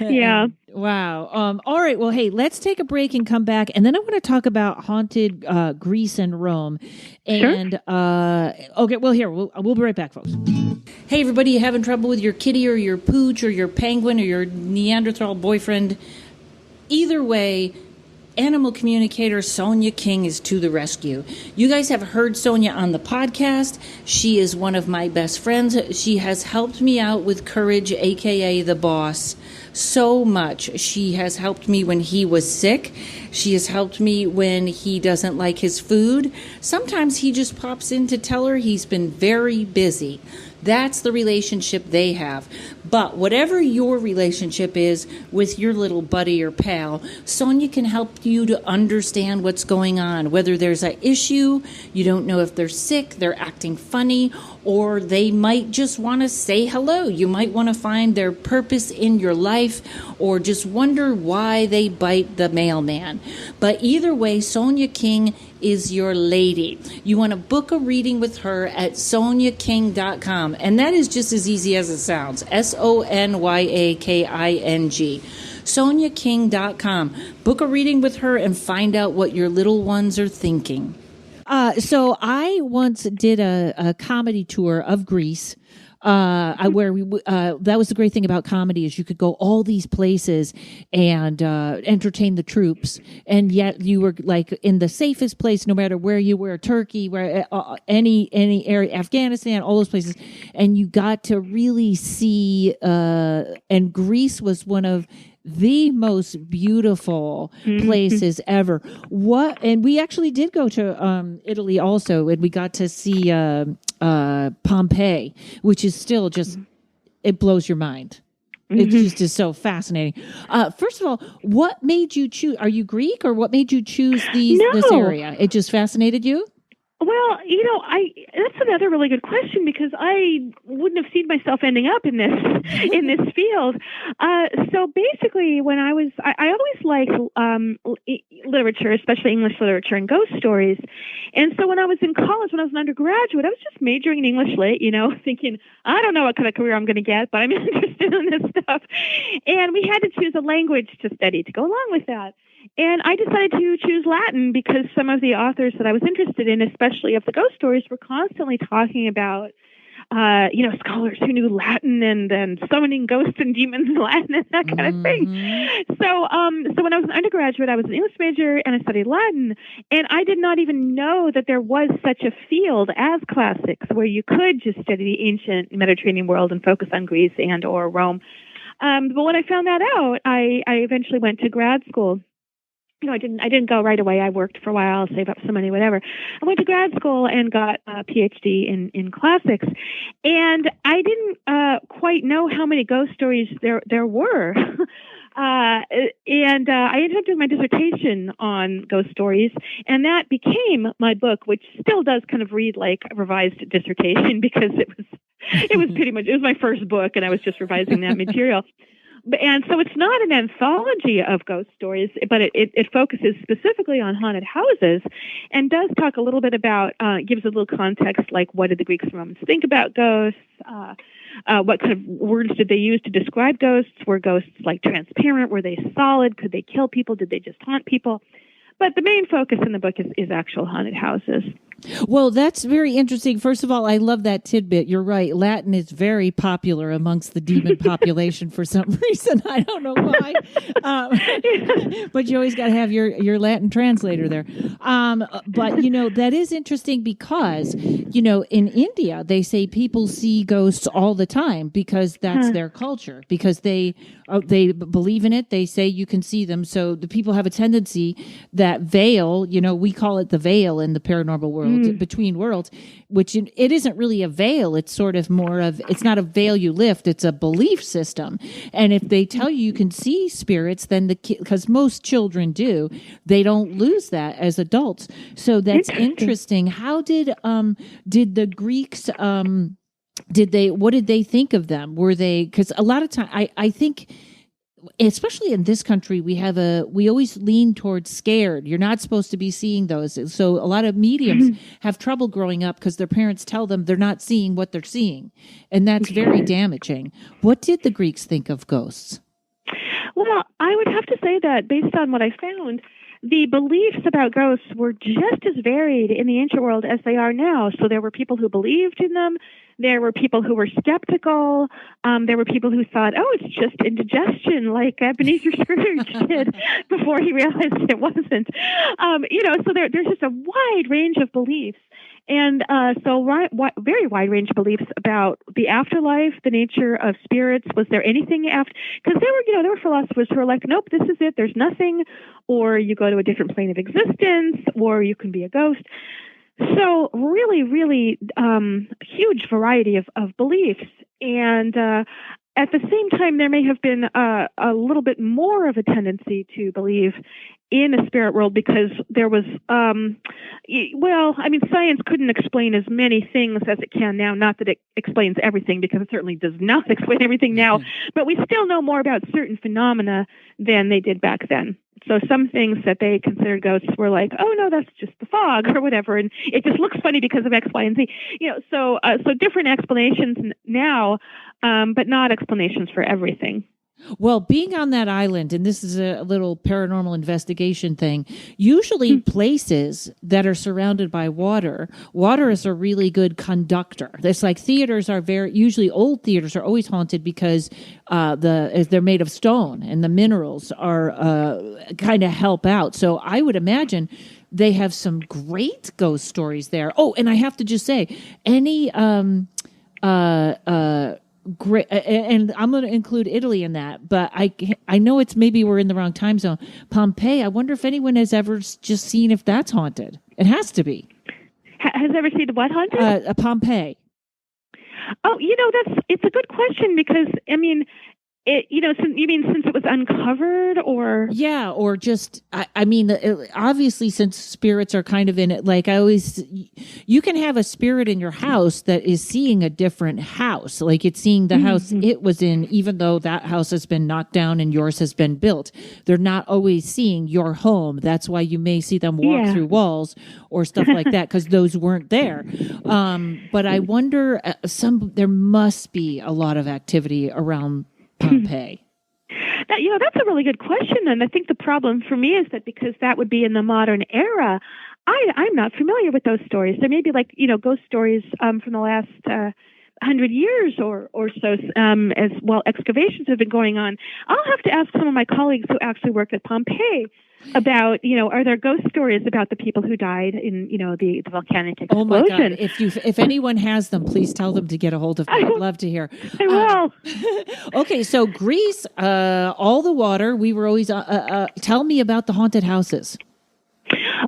yeah. Wow. All right. Well, hey, let's take a break and come back, and then I want to talk about haunted Greece and Rome. And okay, well, here we'll be right back, folks. Hey, everybody! You having trouble with your kitty or your pooch or your penguin or your Neanderthal boyfriend? Either way, animal communicator Sonia King is to the rescue. You guys have heard Sonia on the podcast. She is one of my best friends. She has helped me out with Courage, aka the boss, so much. She has helped me when he was sick. She has helped me when he doesn't like his food. Sometimes he just pops in to tell her he's been very busy. That's the relationship they have. But whatever your relationship is with your little buddy or pal, Sonia can help you to understand what's going on. Whether there's an issue, you don't know if they're sick, they're acting funny, or they might just want to say hello. You might want to find their purpose in your life, or just wonder why they bite the mailman. But either way, Sonia King is your lady. You want to book a reading with her at soniaking.com. And that is just as easy as it sounds. SONYAKING. soniaking.com. Book a reading with her and find out what your little ones are thinking. So I once did a comedy tour of Greece. Where that was the great thing about comedy, is you could go all these places and entertain the troops, and yet you were like in the safest place, no matter where you were, Turkey, where any area, Afghanistan, all those places, and you got to really see. And Greece was one of the most beautiful places ever. And we actually did go to Italy also, and we got to see Pompeii, which is still just, it blows your mind. It just is so fascinating. First of all, what made you choose? Are you Greek, or what made you choose this area? It just fascinated you? Well, that's another really good question, because I wouldn't have seen myself ending up in this field. So basically, when I always liked literature, especially English literature and ghost stories. And so when I was in college, when I was an undergraduate, I was just majoring in English lit, thinking, I don't know what kind of career I'm going to get, but I'm interested in this stuff. And we had to choose a language to study to go along with that. And I decided to choose Latin because some of the authors that I was interested in, especially of the ghost stories, were constantly talking about, scholars who knew Latin and then summoning ghosts and demons in Latin and that kind of thing. So when I was an undergraduate, I was an English major and I studied Latin. And I did not even know that there was such a field as classics where you could just study the ancient Mediterranean world and focus on Greece and or Rome. But when I found that out, I eventually went to grad school. I didn't go right away. I worked for a while, save up some money, whatever. I went to grad school and got a PhD in classics. And I didn't quite know how many ghost stories there were. I ended up doing my dissertation on ghost stories, and that became my book, which still does kind of read like a revised dissertation, because it was pretty much, it was my first book, and I was just revising that material. And so it's not an anthology of ghost stories, but it focuses specifically on haunted houses, and does talk a little bit about, gives a little context, like what did the Greeks and Romans think about ghosts? What kind of words did they use to describe ghosts? Were ghosts like transparent? Were they solid? Could they kill people? Did they just haunt people? But the main focus in the book is actual haunted houses. Well, that's very interesting. First of all, I love that tidbit. You're right. Latin is very popular amongst the demon population for some reason. I don't know why. But you always got to have your Latin translator there. But, that is interesting because, in India, they say people see ghosts all the time because that's their culture, because they believe in it. They say you can see them. So the people have a tendency that veil, we call it the veil in the paranormal world, between worlds, which it isn't really a veil. It's sort of more of, it's not a veil you lift. It's a belief system. And if they tell you can see spirits, then because most children do, they don't lose that as adults. So that's interesting. How did the Greeks, what did they think of them? Were they, because a lot of time, I think, especially in this country, we always lean towards scared. You're not supposed to be seeing those. So a lot of mediums have trouble growing up because their parents tell them they're not seeing what they're seeing. And that's very damaging. What did the Greeks think of ghosts? Well, I would have to say that based on what I found, the beliefs about ghosts were just as varied in the ancient world as they are now. So there were people who believed in them. There were people who were skeptical. There were people who thought, oh, it's just indigestion, like Ebenezer Scrooge did before he realized it wasn't. So there's just a wide range of beliefs. And very wide range of beliefs about the afterlife, the nature of spirits. Was there anything after? Because there were philosophers who were like, nope, this is it. There's nothing. Or you go to a different plane of existence, or you can be a ghost. So really, really huge variety of beliefs. And at the same time, there may have been a little bit more of a tendency to believe in a spirit world because there was, science couldn't explain as many things as it can now. Not that it explains everything, because it certainly does not explain everything now, but we still know more about certain phenomena than they did back then. So some things that they considered ghosts were like, oh no, that's just the fog or whatever, and it just looks funny because of X, Y, and Z. So different explanations now, but not explanations for everything. Well, being on that island, and this is a little paranormal investigation thing, usually places that are surrounded by water is a really good conductor. It's like theaters are usually old theaters are always haunted because they're made of stone and the minerals are kind of help out. So I would imagine they have some great ghost stories there. Oh, and I have to just say, any great, and I'm going to include Italy in that, but I know it's maybe we're in the wrong time zone. Pompeii, I wonder if anyone has ever just seen if that's haunted. It has to be. Has ever seen what haunted? Pompeii. Oh, it's a good question because, since it was uncovered, or just obviously since spirits are kind of in it, like you can have a spirit in your house that is seeing a different house, like it's seeing the house it was in, even though that house has been knocked down and yours has been built. They're not always seeing your home. That's why you may see them walk through walls or stuff like that, because those weren't there. But I wonder, there must be a lot of activity around Pompeii. That's a really good question, and I think the problem for me is that because that would be in the modern era, I'm not familiar with those stories. There may be ghost stories from the last 100 years or so, as well. Excavations have been going on. I'll have to ask some of my colleagues who actually work at Pompeii about, are there ghost stories about the people who died in, the volcanic explosion? Oh my God! If anyone has them, please tell them to get a hold of me. I'd love to hear. I will. Okay, so Greece, all the water. We were always. Tell me about the haunted houses.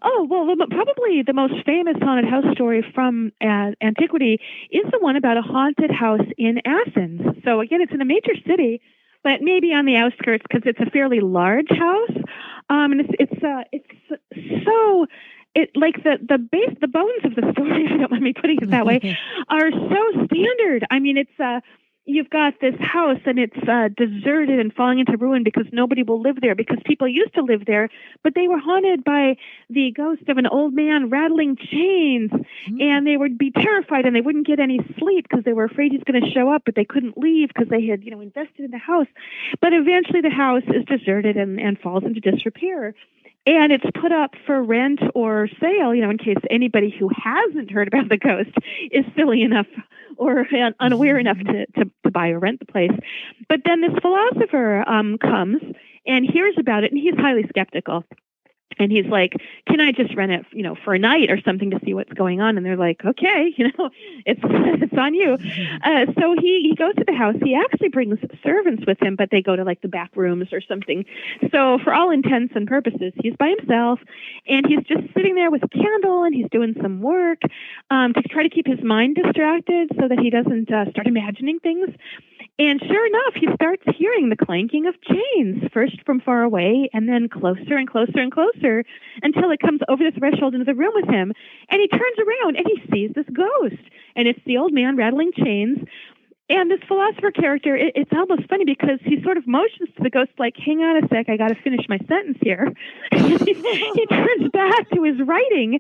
Oh, well, probably the most famous haunted house story from antiquity is the one about a haunted house in Athens. So again, it's in a major city, but maybe on the outskirts because it's a fairly large house. And the bones of the story, if you don't mind me putting it that way, are so standard. I mean, it's you've got this house and it's deserted and falling into ruin because nobody will live there, because people used to live there, but they were haunted by the ghost of an old man rattling chains, and they would be terrified and they wouldn't get any sleep because they were afraid he's going to show up, but they couldn't leave because they had, invested in the house. But eventually the house is deserted and falls into disrepair. And it's put up for rent or sale, in case anybody who hasn't heard about the ghost is silly enough or unaware enough to buy or rent the place. But then this philosopher comes and hears about it, and he's highly skeptical. And he's like, can I just rent it, for a night or something to see what's going on? And they're like, okay, it's on you. So he goes to the house. He actually brings servants with him, but they go to like the back rooms or something. So for all intents and purposes, he's by himself, and he's just sitting there with a candle, and he's doing some work to try to keep his mind distracted so that he doesn't start imagining things. And sure enough, he starts hearing the clanking of chains, first from far away and then closer and closer and closer until it comes over the threshold into the room with him. And he turns around and he sees this ghost. And it's the old man rattling chains. And this philosopher character, it's almost funny because he sort of motions to the ghost like, hang on a sec, I got to finish my sentence here. He turns back to his writing,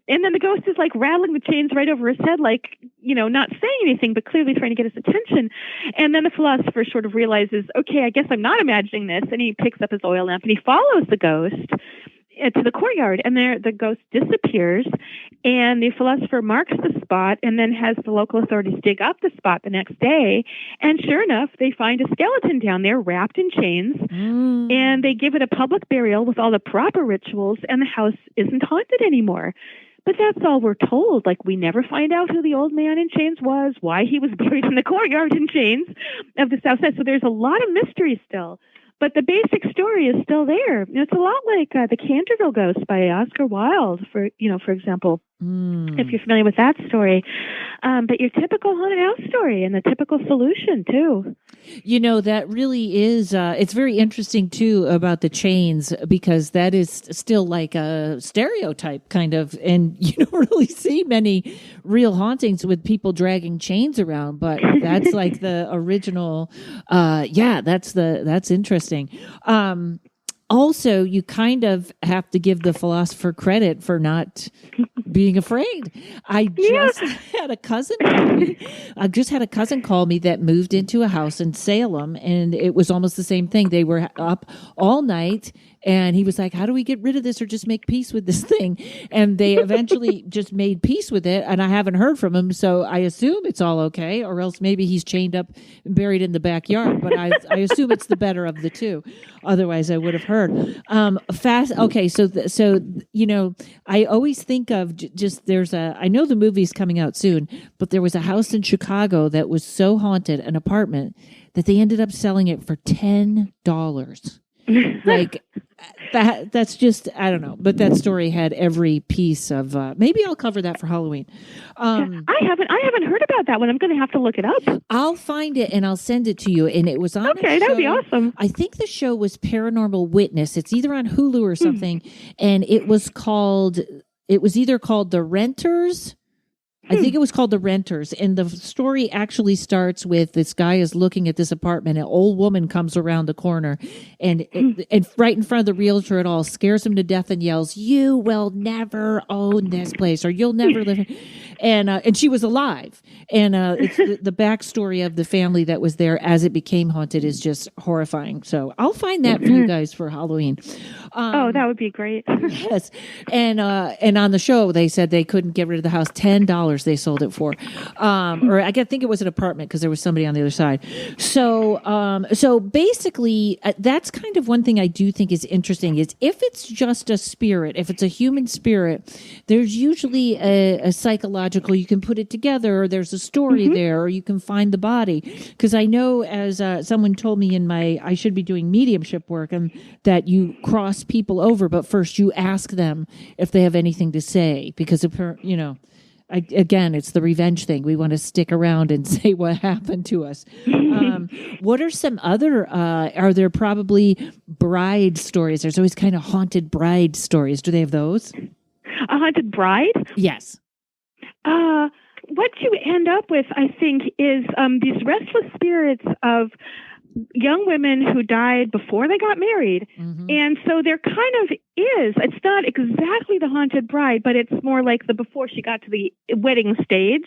and then the ghost is like rattling the chains right over his head, like, not saying anything, but clearly trying to get his attention. And then the philosopher sort of realizes, okay, I guess I'm not imagining this, and he picks up his oil lamp and he follows the ghost to the courtyard, and there the ghost disappears, and the philosopher marks the spot and then has the local authorities dig up the spot the next day, and sure enough, they find a skeleton down there wrapped in chains, and they give it a public burial with all the proper rituals, and the house isn't haunted anymore. But that's all we're told. Like, we never find out who the old man in chains was, why he was buried in the courtyard in chains of the south side. So there's a lot of mystery still. But the basic story is still there. It's a lot like the Canterville Ghost by Oscar Wilde, for example, if you're familiar with that story. But your typical haunted house story and the typical solution, too. That really is, it's very interesting, too, about the chains, because that is still like a stereotype kind of, and you don't really see many real hauntings with people dragging chains around, but that's like the original, that's interesting. Also, you kind of have to give the philosopher credit for not being afraid. I just had a cousin call me that moved into a house in Salem, and it was almost the same thing. They were up all night, and he was like, how do we get rid of this or just make peace with this thing? And they eventually just made peace with it, and I haven't heard from him, so I assume it's all okay, or else maybe he's chained up and buried in the backyard, but I assume it's the better of the two. Otherwise, I would have heard. Okay, so I always think of I know the movie's coming out soon, but there was a house in Chicago that was so haunted, an apartment, that they ended up selling it for $10. Like that's just, I don't know, but that story had every piece of maybe I'll cover that for Halloween. I haven't heard about that one. I'm going to have to look it up. I'll find it and I'll send it to you. And it was on okay, that would be awesome. I think the show was Paranormal Witness. It's either on Hulu or something, and it was either called The Renters. I think it was called The Renters, and the story actually starts with this guy is looking at this apartment. An old woman comes around the corner, and right in front of the realtor, it all scares him to death and yells, "You will never own this place, or you'll never live." And she was alive, and it's the backstory of the family that was there as it became haunted is just horrifying. So I'll find that for you guys for Halloween. That would be great. Yes, and on the show they said they couldn't get rid of the house. $10 they sold it for, or I think it was an apartment because there was somebody on the other side. So basically, that's kind of one thing I do think is interesting is if it's just a spirit, if it's a human spirit, there's usually a psychological. You can put it together, or there's a story there, or you can find the body. Because I know, as someone told me I should be doing mediumship work, and that you cross people over, but first you ask them if they have anything to say, because again, it's the revenge thing. We want to stick around and say what happened to us. What are some other, are there probably bride stories? There's always kind of haunted bride stories. Do they have those? A haunted bride? Yes. What you end up with, I think, is these restless spirits of young women who died before they got married. And so there kind of is, it's not exactly the haunted bride, but it's more like the before she got to the wedding stage.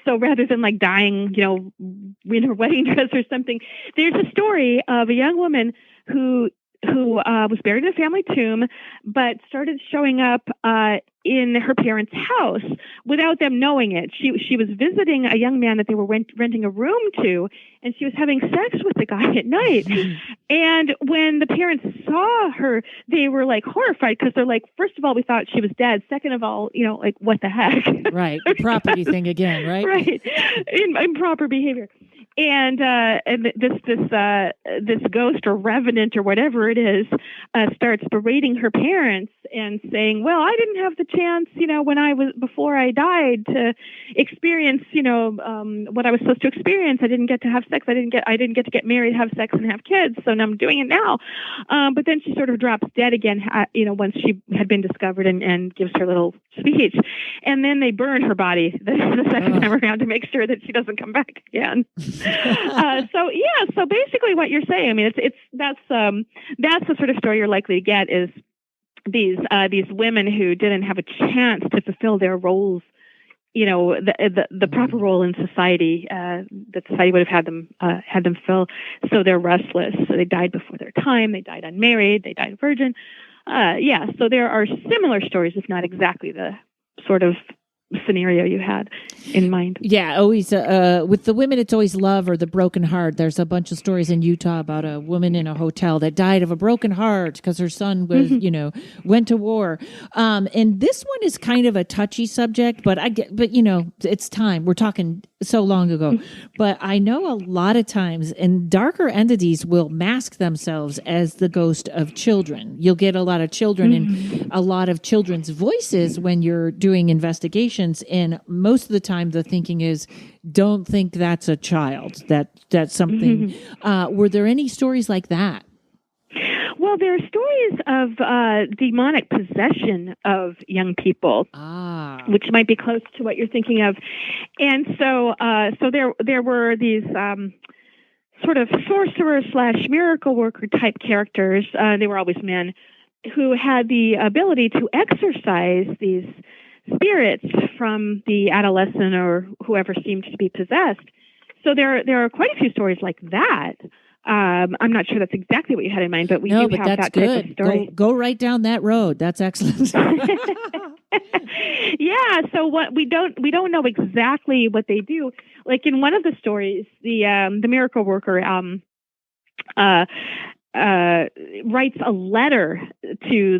So rather than like dying, in her wedding dress or something, there's a story of a young woman who who was buried in a family tomb, but started showing up in her parents' house without them knowing it. She was visiting a young man that they were renting a room to, and she was having sex with the guy at night. And when the parents saw her, they were like horrified because they're like, first of all, we thought she was dead. Second of all, like, what the heck? Right. The property thing again, right? Right. Improper behavior. And this ghost or revenant or whatever it is starts berating her parents and saying, well, I didn't have the chance, before I died to experience, what I was supposed to experience. I didn't get to have sex. I didn't get to get married, have sex, and have kids. So now I'm doing it now. But then she sort of drops dead again, once she had been discovered and gives her little speech. And then they burn her body the second time around to make sure that she doesn't come back again. So basically what you're saying, I mean, that's the sort of story you're likely to get is these women who didn't have a chance to fulfill their roles, the proper role in society that society would have had them fill. So they're restless. So they died before their time. They died unmarried. They died a virgin. So there are similar stories, if not exactly the sort of scenario you had in mind. Yeah, always with the women, it's always love or the broken heart. There's a bunch of stories in Utah about a woman in a hotel that died of a broken heart because her son was, went to war. And this one is kind of a touchy subject, but it's time. We're talking so long ago, but I know a lot of times, and darker entities will mask themselves as the ghost of children. You'll get a lot of children and a lot of children's voices when you're doing investigations. And most of the time, the thinking is, don't think that's a child. That's something. Were there any stories like that? Well, there are stories of demonic possession of young people, which might be close to what you're thinking of. And so there were these sort of sorcerer / miracle worker type characters. They were always men who had the ability to exorcise these spirits from the adolescent or whoever seemed to be possessed. So there are quite a few stories like that. I'm not sure that's exactly what you had in mind, but we do have that type of story. Go right down that road. That's excellent. Yeah. So what we don't know exactly what they do. Like in one of the stories, the miracle worker writes a letter to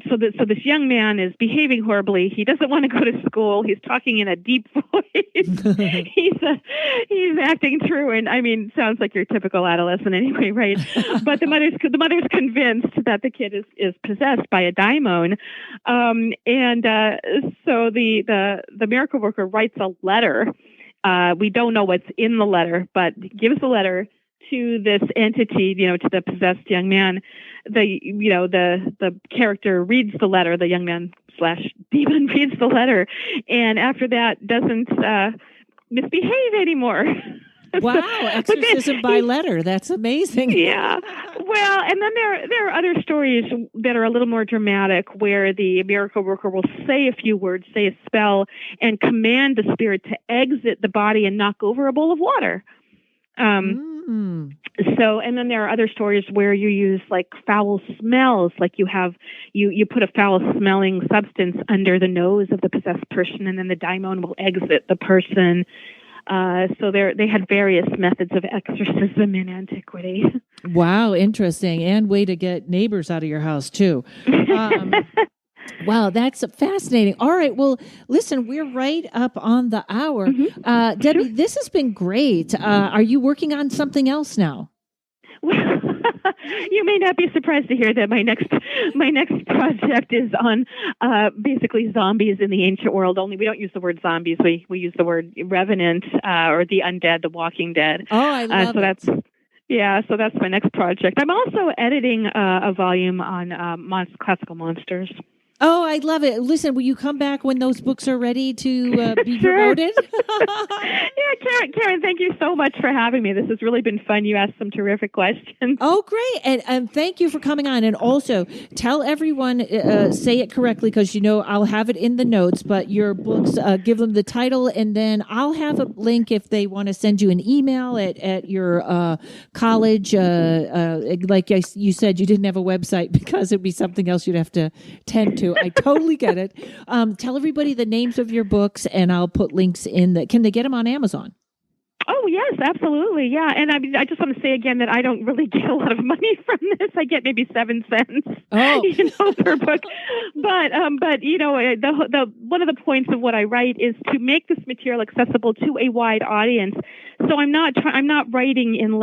so this young man is behaving horribly. He doesn't want to go to school. He's talking in a deep voice. He's acting truant. I mean, sounds like your typical adolescent anyway, right? But the mother's convinced that the kid is possessed by a daimon. So the miracle worker writes a letter. We don't know what's in the letter, but gives the letter to this entity, to the possessed young man. The character reads the letter, the young man / demon reads the letter, and after that doesn't misbehave anymore. Wow, exorcism by letter. That's amazing. Yeah. Well, and then there are other stories that are a little more dramatic where the miracle worker will say a few words, say a spell, and command the spirit to exit the body and knock over a bowl of water. So, and then there are other stories where you use like foul smells, like you put a foul smelling substance under the nose of the possessed person, and then the daimon will exit the person. So they had various methods of exorcism in antiquity. Wow, interesting. And way to get neighbors out of your house too. Wow, that's fascinating. All right. Well, listen, we're right up on the hour. Debbie, this has been great. Are you working on something else now? Well, you may not be surprised to hear that my next project is on basically zombies in the ancient world. Only we don't use the word zombies. We use the word revenant or the undead, the walking dead. Oh, I love it. So that's my next project. I'm also editing a volume on classical monsters. Oh, I love it. Listen, will you come back when those books are ready to be Sure. promoted? Yeah, Karen, thank you so much for having me. This has really been fun. You asked some terrific questions. Oh, great. And thank you for coming on. And also tell everyone, say it correctly, because, I'll have it in the notes, but your books, give them the title, and then I'll have a link if they want to send you an email at your college. Like you said, you didn't have a website because it'd be something else you'd have to tend to. I totally get it. Tell everybody the names of your books, and I'll put links in. Can they get them on Amazon? Oh, yes, absolutely. Yeah. And I just want to say again that I don't really get a lot of money from this. I get maybe 7 cents, per book. But the one of the points of what I write is to make this material accessible to a wide audience. So I'm not writing in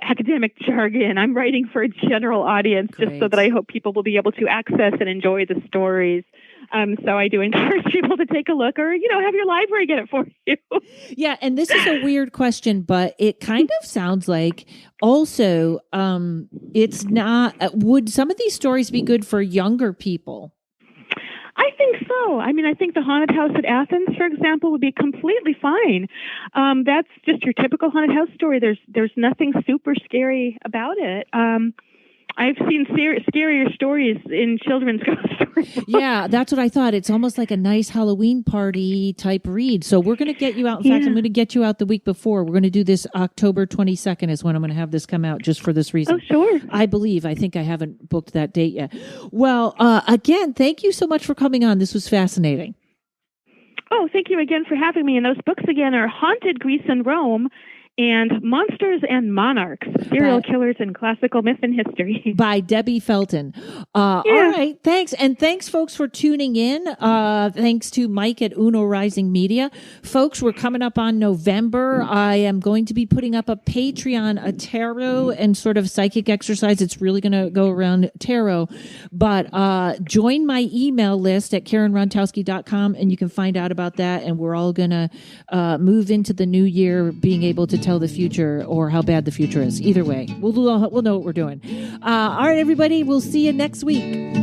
academic jargon. I'm writing for a general audience. Great. Just so that I hope people will be able to access and enjoy the stories. So I do encourage people to take a look or, have your library get it for you. Yeah. And this is a weird question, but it kind of sounds like also it's not, would some of these stories be good for younger people? I think so. I mean, I think the haunted house at Athens, for example, would be completely fine. That's just your typical haunted house story. There's nothing super scary about it. I've seen scarier stories in children's ghost stories. Yeah, that's what I thought. It's almost like a nice Halloween party type read. So we're going to get you out. In fact, I'm going to get you out the week before. We're going to do this October 22nd is when I'm going to have this come out, just for this reason. Oh, sure. I think I haven't booked that date yet. Well, again, thank you so much for coming on. This was fascinating. Oh, thank you again for having me. And those books again are Haunted Greece and Rome and Monsters and Monarchs, Serial Killers in Classical Myth and History. By Debbie Felton. All right. Thanks. And thanks, folks, for tuning in. Thanks to Mike at Uno Rising Media. Folks, we're coming up on November. I am going to be putting up a Patreon, a tarot and sort of psychic exercise. It's really going to go around tarot. But join my email list at karenrontowski.com, and you can find out about that. And we're all going to move into the new year being able to tell the future or how bad the future is. Either way, we'll know what we're doing. All right, everybody, we'll see you next week.